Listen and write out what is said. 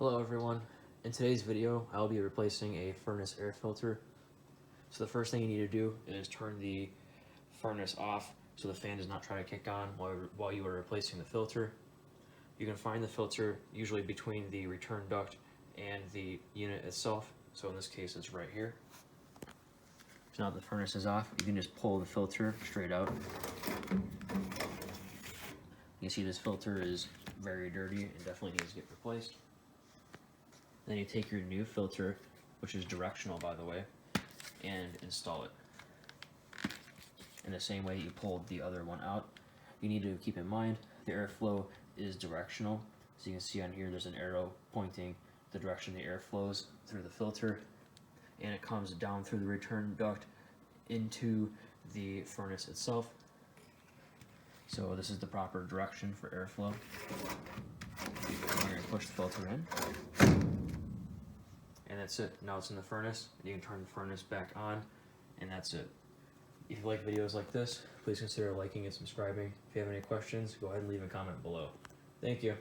Hello everyone. In today's video, I'll be replacing a furnace air filter. So the first thing you need to do is turn the furnace off so the fan does not try to kick on while you are replacing the filter. You can find the filter usually between the return duct and the unit itself. So in this case, it's right here. So now that the furnace is off, you can just pull the filter straight out. You see this filter is very dirty and definitely needs to get replaced. Then you take your new filter, which is directional by the way, and install it. In the same way you pulled the other one out, you need to keep in mind the airflow is directional. So you can see on here there's an arrow pointing the direction the air flows through the filter, and it comes down through the return duct into the furnace itself. So this is the proper direction for airflow. You're going to push the filter in. And that's it. Now it's in the furnace. You can turn the furnace back on, and that's it. If you like videos like this, please consider liking and subscribing. If you have any questions, go ahead and leave a comment below. Thank you.